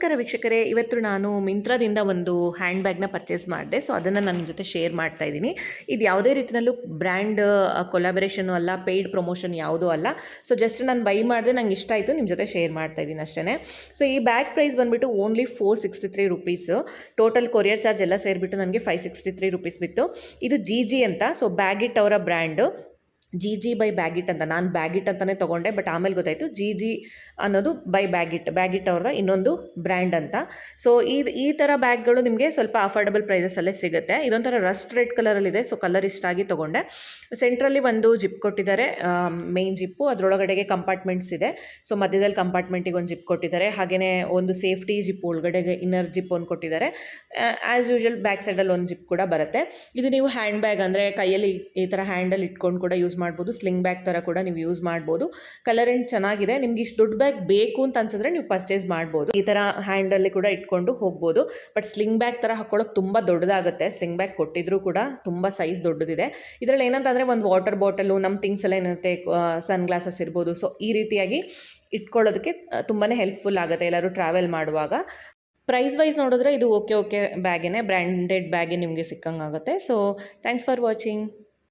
ನಮಸ್ಕಾರ ವೀಕ್ಷಕರೇ, ಇವತ್ತು ನಾನು ಮಿಂತ್ರಾದಿಂದ ಒಂದು ಹ್ಯಾಂಡ್ ಬ್ಯಾಗ್ನ ಪರ್ಚೇಸ್ ಮಾಡಿದೆ. ಸೊ ಅದನ್ನು ನನ್ನ ಜೊತೆ ಶೇರ್ ಮಾಡ್ತಾ ಇದ್ದೀನಿ. ಇದು ಯಾವುದೇ ರೀತಿಯಲ್ಲೂ ಬ್ರ್ಯಾಂಡ್ ಕೊಲಾಬರೇಷನು ಅಲ್ಲ, ಪೇಯ್ಡ್ ಪ್ರಮೋಷನ್ ಯಾವುದೂ ಅಲ್ಲ. ಸೊ ಜಸ್ಟ್ ನಾನು ಬೈ ಮಾಡಿದೆ, ನಂಗೆ ಇಷ್ಟ ಆಯಿತು, ನಿಮ್ಮ ಜೊತೆ ಶೇರ್ ಮಾಡ್ತಾ ಇದ್ದೀನಿ ಅಷ್ಟೇ. ಸೊ ಈ ಬ್ಯಾಗ್ ಪ್ರೈಸ್ ಬಂದುಬಿಟ್ಟು only 463 rupees. Total courier charge ಎಲ್ಲ ಸೇರಿಬಿಟ್ಟು ನನಗೆ 563 ರುಪೀಸ್ ಬಿತ್ತು. ಇದು ಜಿ ಅಂತ. ಸೊ ಬ್ಯಾಗಿಟ್ ಅವರ ಬ್ರ್ಯಾಂಡು ಜಿ ಬೈ ಬ್ಯಾಗಿಟ್ ಅಂತ. ನಾನು ಬ್ಯಾಗಿಟ್ ಅಂತಲೇ ತೊಗೊಂಡೆ, ಬಟ್ ಆಮೇಲೆ ಗೊತ್ತಾಯಿತು ಜಿ ಅನ್ನೋದು ಬೈ ಬ್ಯಾಗಿಟ್ ಅವ್ರದ್ದು ಇನ್ನೊಂದು ಬ್ರ್ಯಾಂಡ್ ಅಂತ. ಸೊ ಈ ಥರ ಬ್ಯಾಗ್ಗಳು ನಿಮಗೆ ಸ್ವಲ್ಪ ಅಫೋರ್ಡಬಲ್ ಪ್ರೈಸಸಲ್ಲೇ ಸಿಗುತ್ತೆ. ಇದೊಂಥರ ರಸ್ಟ್ ರೆಡ್ ಕಲರಲ್ಲಿದೆ. ಸೊ ಕಲರ್ ಇಷ್ಟ ಆಗಿ ತೊಗೊಂಡೆ. ಸೆಂಟ್ರಲ್ಲಿ ಒಂದು ಜಿಪ್ ಕೊಟ್ಟಿದ್ದಾರೆ, ಮೇನ್ ಜಿಪ್ಪು. ಅದರೊಳಗಡೆಗೆ ಕಂಪಾರ್ಟ್ಮೆಂಟ್ಸ್ ಇದೆ. ಸೊ ಮಧ್ಯದಲ್ಲಿ ಕಂಪಾರ್ಟ್ಮೆಂಟಿಗೆ ಒಂದು ಜಿಪ್ ಕೊಟ್ಟಿದ್ದಾರೆ. ಹಾಗೆಯೇ ಒಂದು ಸೇಫ್ಟಿ ಜಿಪ್, ಒಳಗಡೆಗೆ ಇನ್ನರ್ ಜಿಪ್ ಒಂದು ಕೊಟ್ಟಿದ್ದಾರೆ. ಆ್ಯಸ್ ಯೂಶುವಲ್ ಬ್ಯಾಕ್ ಸೈಡಲ್ಲಿ ಒಂದು ಜಿಪ್ ಕೂಡ ಬರುತ್ತೆ. ಇದು ನೀವು ಹ್ಯಾಂಡ್ ಬ್ಯಾಗ್ ಅಂದರೆ ಕೈಯಲ್ಲಿ ಈ ಥರ ಹ್ಯಾಂಡಲ್ಲಿ ಇಟ್ಕೊಂಡು ಕೂಡ ಯೂಸ್ ಮಾಡ್ಬೋದು. ಸ್ಲಿಂಗ್ ಬ್ಯಾಗ್ ಥರ ಕೂಡ ನೀವು ಯೂಸ್ ಮಾಡ್ಬೋದು. ಕಲರ್ ಎಂಡ್ ಚೆನ್ನಾಗಿದೆ. ನಿಮ್ಗೆ ಇಷ್ಟು ದೊಡ್ಡ ಬ್ಯಾಗ್ ಬೇಕು ಅಂತ ಅನ್ಸಿದ್ರೆ ನೀವು ಪರ್ಚೇಸ್ ಮಾಡ್ಬೋದು. ಈ ಥರ ಹ್ಯಾಂಡಲ್ಲಿ ಕೂಡ ಇಟ್ಕೊಂಡು ಹೋಗ್ಬೋದು. ಬಟ್ ಸ್ಲಿಂಗ್ ಬ್ಯಾಗ್ ಥರ ಹಾಕೊಳ್ಳೋಕೆ ತುಂಬ ದೊಡ್ಡದಾಗುತ್ತೆ. ಸ್ಲಿಂಗ್ ಬ್ಯಾಗ್ ಕೊಟ್ಟಿದ್ರು ಕೂಡ ತುಂಬ ಸೈಜ್ ದೊಡ್ಡದಿದೆ. ಇದರಲ್ಲಿ ಏನಂತಂದರೆ ಒಂದು ವಾಟರ್ ಬಾಟಲು, ನಮ್ಮ ಥಿಂಗ್ಸ್ ಎಲ್ಲ ಏನಿರುತ್ತೆ, ಸನ್ ಗ್ಲಾಸಸ್ ಇರ್ಬೋದು. ಸೊ ಈ ರೀತಿಯಾಗಿ ಇಟ್ಕೊಳ್ಳೋದಕ್ಕೆ ತುಂಬಾ ಹೆಲ್ಪ್ಫುಲ್ ಆಗುತ್ತೆ ಎಲ್ಲರೂ ಟ್ರಾವೆಲ್ ಮಾಡುವಾಗ. ಪ್ರೈಸ್ ವೈಸ್ ನೋಡಿದ್ರೆ ಇದು ಓಕೆ ಬ್ಯಾಗೇನೆ, ಬ್ರ್ಯಾಂಡೆಡ್ ಬ್ಯಾಗೇ ನಿಮಗೆ ಸಿಕ್ಕಂಗಾಗುತ್ತೆ. So thanks for watching.